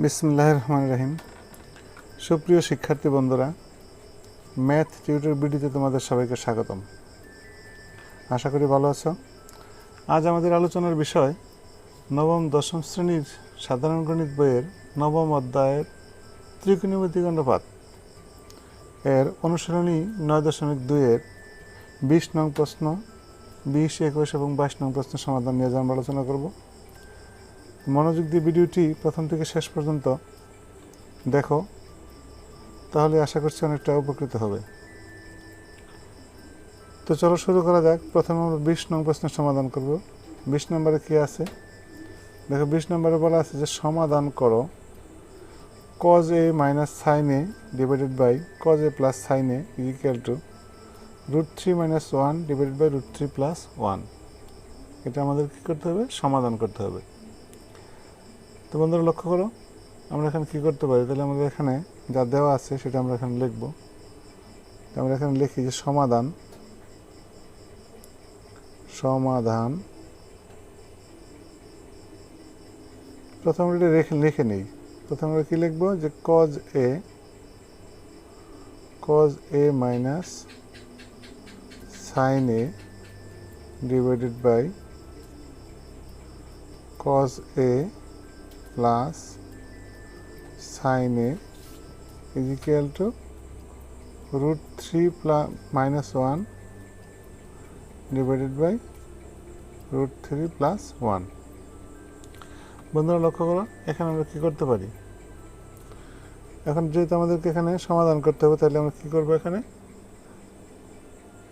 বিসমিল্লাহির রহমানির রহিম। সুপ্রিয় শিক্ষার্থী বন্ধুরা, ম্যাথ টিউটর ভিডিওতে তোমাদের সবাইকে স্বাগতম। আশা করি ভালো আছো। আজ আমাদের আলোচনার বিষয় নবম দশম শ্রেণীর সাধারণ গণিত বইয়ের নবম অধ্যায়ের ত্রিকোণমিতিক অনুপাত এর অনুশীলনী 9.2-এর 20 নং প্রশ্ন, 20, 21 এবং 22 নং প্রশ্নের সমাধান নিয়ে আমরা আলোচনা করব। মনোযোগ দিয়ে ভিডিওটি প্রথম থেকে শেষ পর্যন্ত দেখো, তাহলে আশা করছি অনেকটা উপকৃত হবে। তো চলো শুরু করা যাক। প্রথমে আমরা 20 নং প্রশ্নের সমাধান করব। 20 নম্বরে কি আছে দেখো। 20 নম্বরে বলা আছে যে সমাধান করো cos a minus sin a divided by cos a plus sin a is equal to √3 minus 1 divided by √3 plus 1। এটা আমাদের কি করতে হবে? সমাধান করতে হবে। তো বন্ধুরা লক্ষ্য করো, আমরা এখানে কি করতে পারি? তাহলে আমাদের এখানে যা দেওয়া আছে সেটা আমরা এখানে লিখব। আমরা এখানে লিখি যে সমাধান প্রথমে এটা লিখে নেই। প্রথমে আমরা কি লিখব যে cos a minus sin a divided by cos a plus sin a is equal to √3 minus 1 divided by √3 plus 1। বন্ধুরা লক্ষ্য করো, এখানে আমরা কি করতে পারি? এখন যেহেতু আমাদেরকে এখানে সমাধান করতে হবে, তাহলে আমরা কি করব এখানে?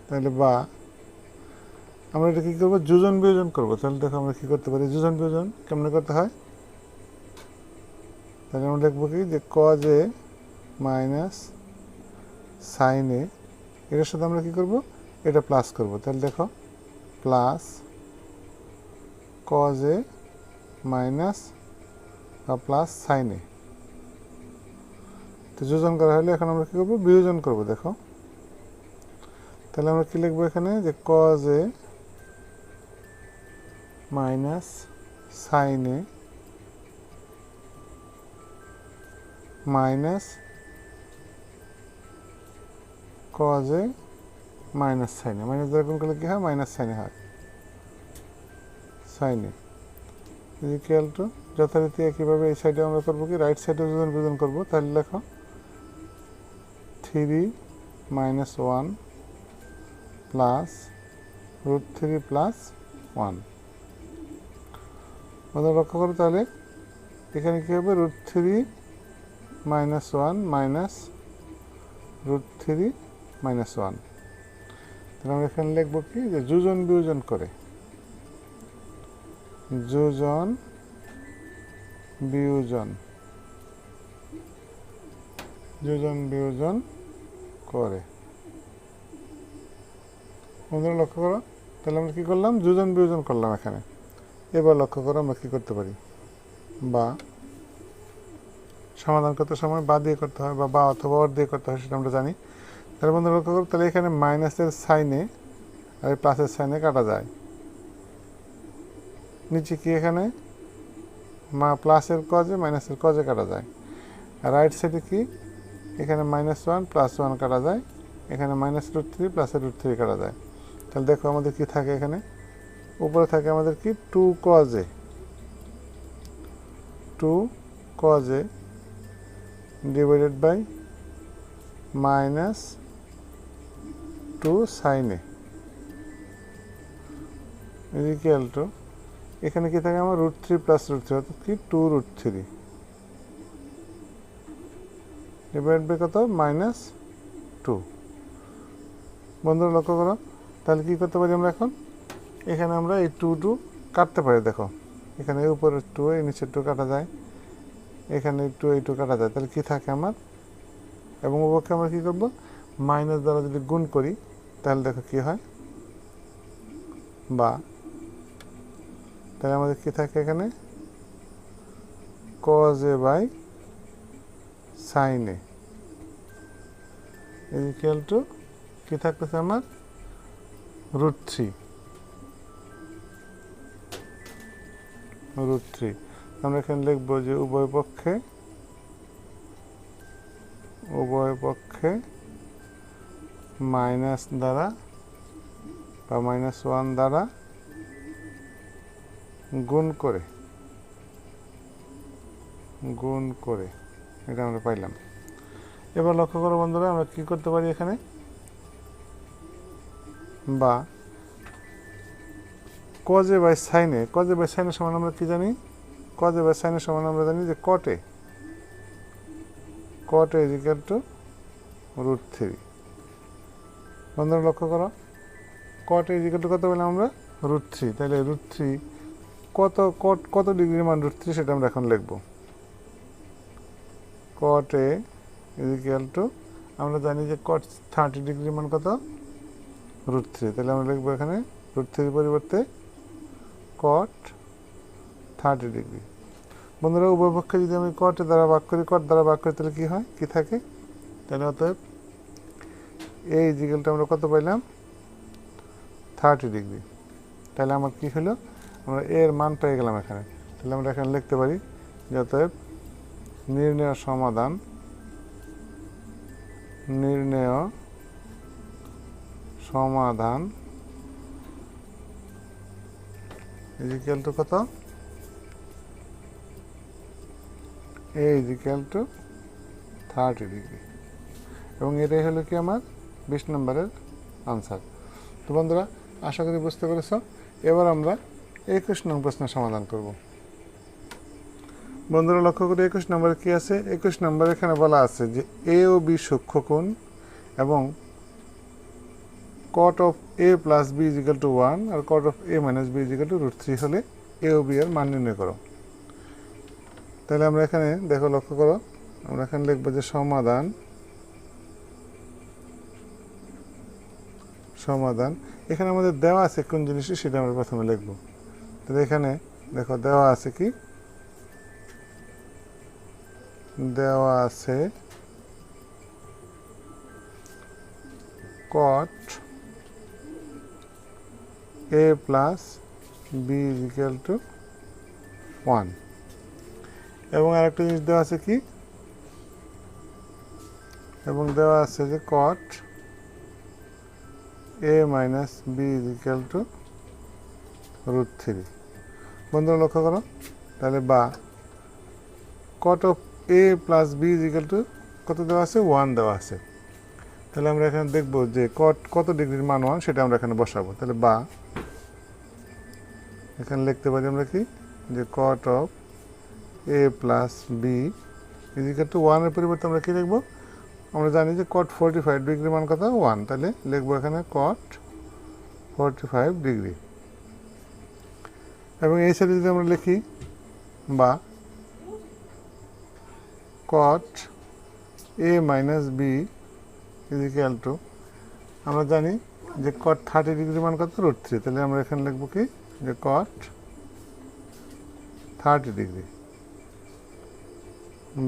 তাহলে বা আমরা এটা কি করব? যোজন বিয়োজন করব। তাহলে দেখো আমরা কি করতে পারি? যোজন বিয়োজন কেমনে করতে হয়? তাহলে আমরা লিখব কি যে cos a minus sin a, এটার সাথে আমরা কি করব? এটা প্লাস করব। তাহলে দেখো প্লাস cos a মাইনাস বা প্লাস sin a। তো যোজন করা হলে এখন আমরা কি করব? বিয়োজন করব। দেখো তাহলে আমরা কি লিখব এখানে যে cos a minus sin a minus cos a minus sin a। Minus দ্বারা গুণ করলে কি হয়? মাইনাস sin a হয়। sin a is equal to, যথারীতি একইভাবে এই সাইডে আমরা করবো কি? রাইট সাইডে যোজন বিয়োজন করবো। তাহলে লেখো 3 minus 1 plus √3 plus 1। আমাদের লক্ষ্য করো, তাহলে এখানে কি হবে? √3 minus 1 minus √3 minus 1। তাহলে আমরা এখানে লিখবো কি যে যোজন বিয়োজন করে, যোজন বিয়োজন করে। বন্ধুরা লক্ষ্য করো, তাহলে আমরা কি করলাম? যোজন বিয়োজন করলাম এখানে। এবার লক্ষ্য করো আমরা কি করতে পারি? বা সমাধান করতে সময় বা দিয়ে করতে হয়, বা অথবা অর দিয়ে করতে হয়, সেটা আমরা জানি। তাহলে বন্ধুরা লক্ষ্য করো, তাহলে এখানে মাইনাসের সাইনে আর প্লাসের সাইনে কাটা যায়। নিচে কি এখানে প্লাসের কজে মাইনাসের কজে কাটা যায়। আর রাইট সাইডে কি? এখানে -1 + 1 কাটা যায়, এখানে -√3 + √3 কাটা যায়। তাহলে দেখো আমাদের কি থাকে এখানে? উপরে থাকে আমাদের কি? 2 cos a divided by -2 sin a is equal to, এখানে কি থাকে আমার? √3 + √3 অর্থাৎ কি? 2√3 ডিভাইড বাই কত? -2। বন্ধুরা লক্ষ্য করো, তাহলে কি করতে পারি আমরা এখন? এখানে আমরা এই 2 কাটতে পারি। দেখো এখানে উপরের 2, এই নিচের 2 কাটা যায়, এখানে 2 এই 2 কাটা যায়। তাহলে কি থাকে আমার? এবং উপরকে আমরা কি করব? মাইনাস দ্বারা যদি গুণ করি, তাহলে দেখো কি হয়? বা তাহলে আমাদের কি থাকে এখানে? cos a by sin a is equal to কি থাকতেছে আমার? √3। আমরা এখানে লিখব যে উভয় পক্ষে উভয় পক্ষে মাইনাস দ্বারা বা -1 দ্বারা গুণ করে এটা আমরা পাইলাম। এবার লক্ষ্য করো বন্ধুরা, আমরা কি করতে পারি এখানে, বা কজে বাই সাইনে সমান আমরা কি জানি, কজে বাই সাইনের সমান আমরা জানি যে কটে ইজ ইকুয়াল টু √3। বন্ধুরা লক্ষ্য করো, কটে ইজ ইকুয়াল টু কত পেলাম আমরা, √3। তাহলে √3 কত ডিগ্রির মান √3 সেটা আমরা এখন লিখব। কটে ইজ ইকুয়াল টু, আমরা জানি যে কট 30 ডিগ্রির মান কত, √3। তাহলে আমরা লিখবো এখানে √3 পরিবর্তে কট 30 ডিগ্রি। বন্ধুরা উভয় পক্ষে যদি আমি কট দ্বারা ভাগ করি তাহলে কি হয়, কি থাকে, তাহলে অতএব এই ইকুয়ালটা আমরা কত পাইলাম, 30 ডিগ্রি। তাহলে আমার কি হলো, আমরা এর মান পেয়ে গেলাম এখানে। তাহলে আমরা এখানে লিখতে পারি যে অতএব নির্ণেয় সমাধান ইজ ইকুয়াল টু কত, এ ইজ ইকুয়াল টু 30 ডিগ্রি। এবং এটাই হলো কি আমার 20 নম্বরের আনসার। তো বন্ধুরা আশা করি বুঝতে পেরেছ। এবার আমরা 21 নং প্রশ্নের সমাধান করব। বন্ধুরা লক্ষ্য করি 21 নম্বরে কি আছে, 21 নম্বরে এখানে বলা আছে যে এ ও বি সূক্ষ্মকোণ এবং cot of a plus b is equal to 1 R cot of a minus b is equal to √3 হলে a ও b এর মান নির্ণয় করো। তাহলে আমরা এখানে দেখো, লক্ষ্য করো, আমরা এখানে লিখব যে সমাধান। এখানে আমাদের দেওয়া আছে কোন জিনিসটি সেটা আমরা প্রথমে লিখব। তাহলে এখানে দেখো দেওয়া আছে কি, দেওয়া আছে cot a plus b is equal to 1 এবং আরেকটা জিনিস দেওয়া আছে কি, এবং দেওয়া আছে যে cot a minus b is equal to √3। বন্ধুরা লক্ষ্য করো, তাহলে বা cot of a plus b is equal to কত দেওয়া আছে, 1 দেওয়া আছে। তাহলে আমরা এখানে দেখব যে কত ডিগ্রির মান 1 সেটা আমরা এখানে বসাবো। তাহলে বা এখানে লিখতে পারি আমরা কি, যে cot of a plus b is equal to 1 এর পরিবর্তে আমরা কি লিখব, আমরা জানি যে cot 45 ডিগ্রির মান কত, 1। তাহলে লিখবো এখানে cot 45 ডিগ্রি। এবং এই সাইডে যদি আমরা লিখি বা cot a minus b is equal to, আমরা জানি যে cot 30 ডিগ্রির মান কত, √3। তাহলে আমরা এখানে লিখবো কি, যে cot 30 ডিগ্রি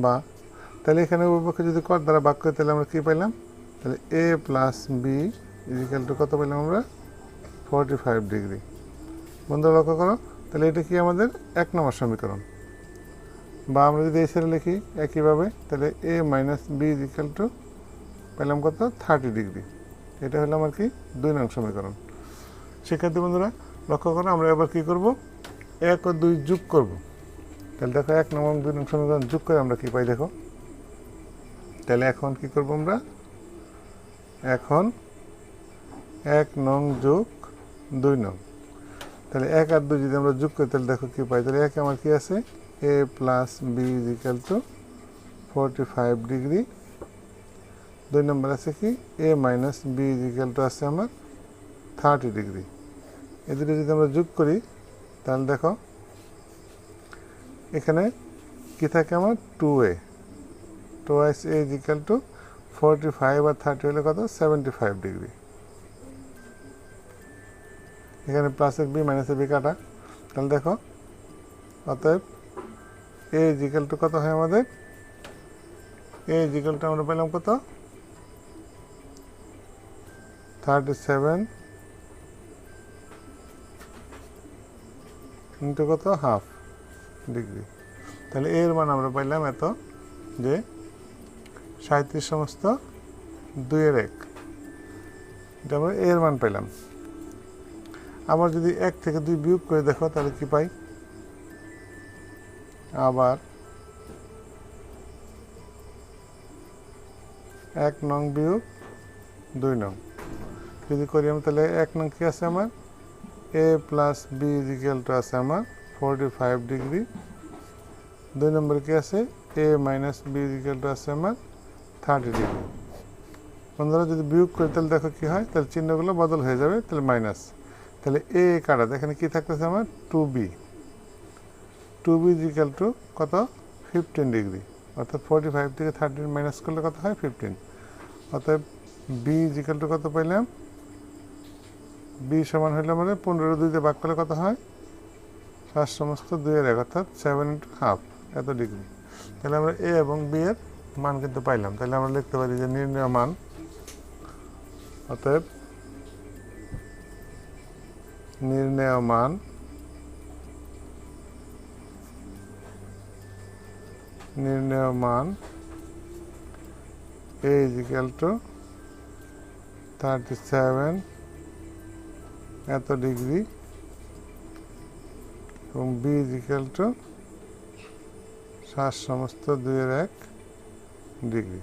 বা, তাহলে এখানে উভয়পক্ষে যদি cot দ্বারা ভাগ করি তাহলে আমরা কি পাইলাম, তাহলে a plus b is equal to কত পাইলাম আমরা, 45 ডিগ্রি। বন্ধুরা লক্ষ্য করো, তাহলে এটা কি আমাদের 1 নম্বর সমীকরণ। বা আমরা যদি এই সাইডে লিখি একইভাবে, তাহলে a minus b is equal to পেলাম কত, 30 ডিগ্রি। এটা হলো আমার কি 2 নং সমীকরণ। শিক্ষার্থী বন্ধুরা লক্ষ্য করো, আমরা এবার কি করব, 1 ও 2 যোগ করব। তাহলে দেখো 1 নং এবং 2 নং সমীকরণ যোগ করে আমরা কি পাই দেখো। তাহলে এখন কি করব আমরা, এখন 1 নং যোগ 2 নং, তাহলে 1 আর 2 যদি আমরা যোগ করি তাহলে দেখো কি পাই। তাহলে 1 আমার কি আছে, a plus b is equal to 45 degree. 2 নম্বর আছে কি, a minus b is equal to আছে আমার 30 ডিগ্রি। এই দুটো যদি আমরা যোগ করি তাহলে দেখো এখানে কি থাকে আমার, 2a twice a is equal to 45 আর 30 হলে কত, 75 ডিগ্রি। এখানে প্লাসের বি মাইনাসের বি কাটা, তাহলে দেখো অতএব a is equal to কত হয় আমাদের, a is equal to আমরা পেলাম কত, 37 ইন্টু কত, হাফ ডিগ্রি। তাহলে এর মান আমরা পাইলাম এত, যে 37 সমস্ত 2/1, এটা আমরা এর মান পেলাম। আবার যদি 1 থেকে 2 বিয়োগ করে দেখো তাহলে কি পাই? আবার 1 নং বিয়োগ 2 নং যদি করি আমি, তাহলে 1 নং কি আছে আমার? a প্লাস b আছে আমার 45 ডিগ্রি। 2 নম্বর কি আছে? a মাইনাস b আছে আমার 30 ডিগ্রি। বন্ধুরা যদি বিয়োগ করি তাহলে দেখো কি হয়, তাহলে চিহ্নগুলো বদল হয়ে যাবে, তাহলে মাইনাস। তাহলে a কাটা, এখানে কি থাকতেছে আমার? 2b কত? 15 ডিগ্রি। অর্থাৎ 45 থেকে 30 মাইনাস করলে কত হয়? 15। অর্থাৎ b কত পাইলাম? b সমান হইলে মানে 15 2 দিয়ে ভাগ করলে কত হয়? 7 সমস্ত 2/1, অর্থাৎ 7 × হাফ, এত ডিগ্রি। তাহলে আমরা a এবং b এর মান কিন্তু পাইলাম। তাহলে আমরা লিখতে পারি যে নির্ণেয় মান, অতএব নির্ণেয় মান a = 37 এত ডিগ্রি এবং b = 7 সমস্ত 2/1 ডিগ্রি।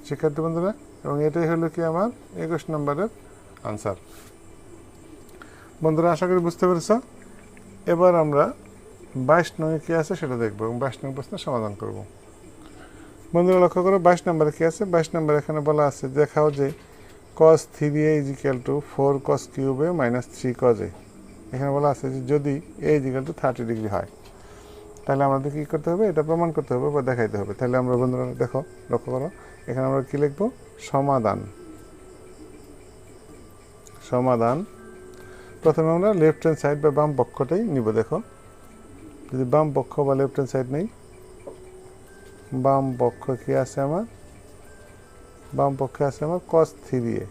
শিক্ষার্থী বন্ধুরা, এবং এটাই হলো কি আমার 21 নম্বরের আনসার। বন্ধুরা আশা করি বুঝতে পেরেছ। এবার আমরা 22 নং কি আছে সেটা দেখব এবং 22 নং প্রশ্নের সমাধান করব। বন্ধুরা লক্ষ্য করো 22 নম্বরে কি আছে? 22 নম্বরে এখানে বলা আছে, দেখাও যে cos 3a = 4 cos cube a minus 3 cos a। এখানে বলা আছে যে যদি a = 30 ডিগ্রি হয়, তাহলে আমাদের কী করতে হবে? এটা প্রমাণ করতে হবে বা দেখাইতে হবে। তাহলে আমরা বন্ধুরা দেখো, লক্ষ্য করো, এখানে আমরা কী লিখব? সমাধান। প্রথমে আমরা লেফট হ্যান্ড সাইড বা বাম পক্ষটাই নিব। দেখো, যদি বাম পক্ষ বা লেফট হ্যান্ড সাইড নেই, বাম পক্ষ কি আছে আমার? বাম পক্ষে আছে আমার cos 3a।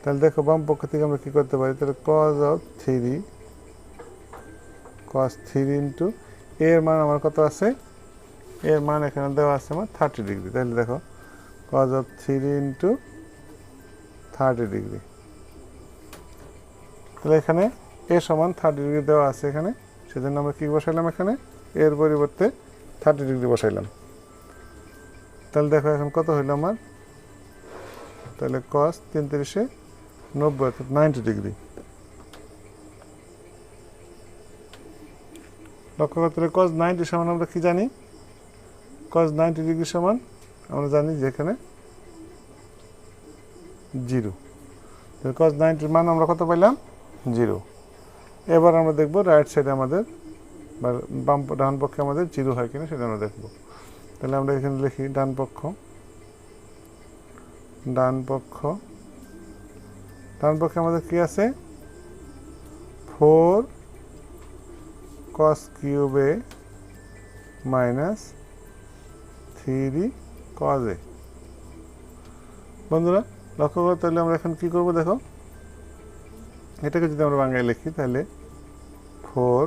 তাহলে দেখো বাম পক্ষ থেকে আমরা কি করতে পারি? তাহলে cos 3 ইন্টু এর মান আমার কত আছে? এর মান এখানে দেওয়া আছে আমার 30 ডিগ্রি। তাহলে দেখো cos 3 ইন্টু 30 ডিগ্রি। তাহলে এখানে এ সমান 30 ডিগ্রি দেওয়া আছে এখানে, সেজন্য আমরা কি বসাইলাম? এখানে এর পরিবর্তে 30 ডিগ্রি বসাইলাম। তাহলে দেখো এখন কত হইল আমার? তাহলে cos 3 × 30 = 90, অর্থাৎ 90 ডিগ্রি। লক্ষ্য করতে হলে cos 90 সমান আমরা কি জানি? cos 90 ডিগ্রি সমান আমরা জানি যে এখানে 0। তাহলে cos 90 মান আমরা কত পাইলাম? 0। এবার আমরা দেখব রাইট সাইডে আমাদের বা ডান পক্ষে আমাদের 0 হয় কিনা সেটা আমরা দেখব। তাহলে আমরা এখানে লিখি ডান পক্ষ আমাদের কি আছে? 4 cos cube a minus 3 cos a। বন্ধুরা লক্ষ্য করো, তাহলে আমরা এখন কি করব? দেখো, এটাকে যদি আমরা বাংলায় লিখি তাহলে 4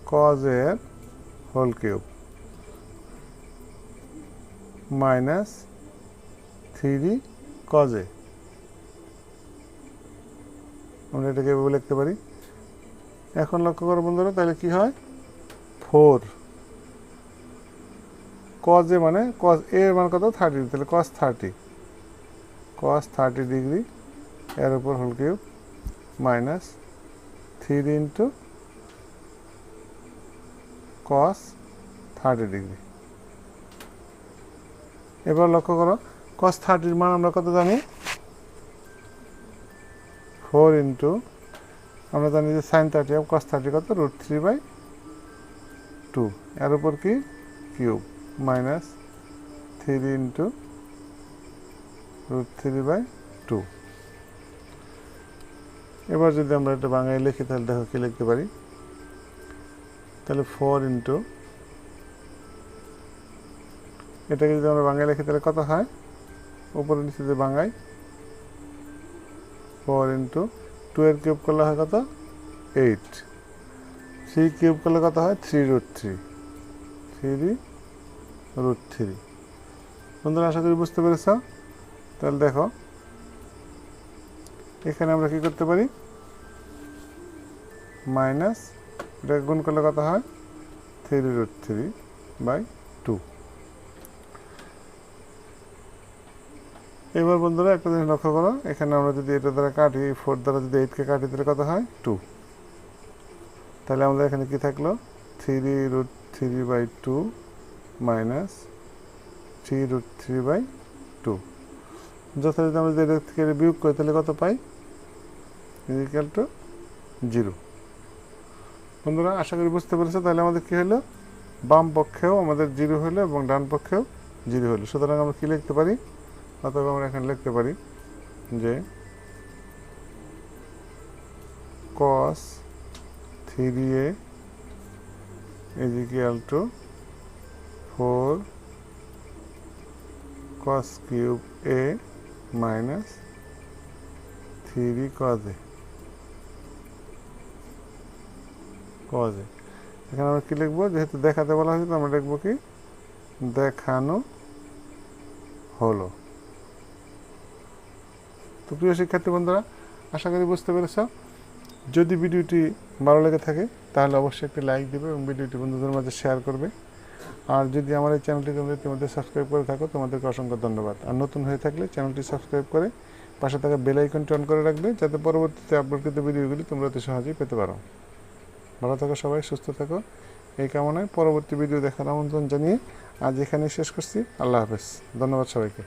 cos a whole cube minus 3 cos a। আমরা এটাকে এভাবে লিখতে পারি। এখন লক্ষ্য করো বন্ধুরা, তাহলে কি হয়? 4 cos a মানে cos a এর মান কত? 30। তাহলে cos 30 ডিগ্রি এর উপর whole cube minus 3 into cos 30 degree. এবার লক্ষ্য করো, cos 30 এর মান আমরা কত জানি? 4 ইন্টু আমরা জানি যে sin 30 অফ cos 30 কত? √3/2 এর উপর কি কিউব মাইনাস 3 ইন্টু √3/2। এবার যদি আমরা এটা বাংলায় লিখি তাহলে দেখো কি লিখতে পারি? তাহলে 4 ইন্টু, এটাকে যদি আমরা বাংলায় লিখি তাহলে কত হয়? উপরে নিচে যে বাংলায় 4 ইন্টু 2 এর কিউব করলে হয় কত? 8। 3 কিউব করলে কত হয় 3√3 বন্ধুরা আশা করি বুঝতে পেরেছ। তাহলে দেখো এখানে আমরা কি করতে পারি মাইনাস এটা গুণ করলে কত হয় 3√3/2। এবার বন্ধুরা একটা জিনিস লক্ষ্য করো, এখানে আমরা যদি এটা দ্বারা কাটি 4 দ্বারা যদি 8কে কাটি তাহলে কত হয় 2। তাহলে আমাদের এখানে কি থাকলো 3√3/2 মাইনাস 3√3/2। যথারীতি আমরা যদি এটা থেকে বিয়োগ করি তাহলে কত পাই ইকুয়াল টু 0। বন্ধুরা আশা করি বুঝতে পেরেছো। তাহলে আমাদের কি হলো বাম পক্ষেও আমাদের 0 হলো এবং ডান পক্ষেও 0 হলো। সুতরাং আমরা কি লিখতে পারি, অথবা আমরা এখানে লিখতে পারি যে cos 3a is equal to 4 cos cube a minus 3 cos a। এখানে আমরা কি লিখবো, যেহেতু দেখাতে বলা হয়েছে তো আমরা লিখবো কি দেখানো হলো। তো প্রিয় শিক্ষার্থী বন্ধুরা আশা করি বুঝতে পেরেছ। যদি ভিডিওটি ভালো লেগে থাকে তাহলে অবশ্যই একটি লাইক দিবে এবং ভিডিওটি বন্ধুদের মাঝে শেয়ার করবে। আর যদি আমার এই চ্যানেলটিকে ইতিমধ্যে সাবস্ক্রাইব করে থাকো তোমাদেরকে অসংখ্য ধন্যবাদ। আর নতুন হয়ে থাকলে চ্যানেলটি সাবস্ক্রাইব করে পাশে থাকা বেল আইকনটি অন করে রাখবে, যাতে পরবর্তীতে আপলোডকৃত ভিডিওগুলি তোমরা অতি সহজেই পেতে পারো। ভালো থাকো সবাই, সুস্থ থাকো, এই কামনায় পরবর্তী ভিডিও দেখার আমন্ত্রণ জানিয়ে আজ এখানেই শেষ করছি। আল্লাহ হাফেজ, ধন্যবাদ সবাইকে।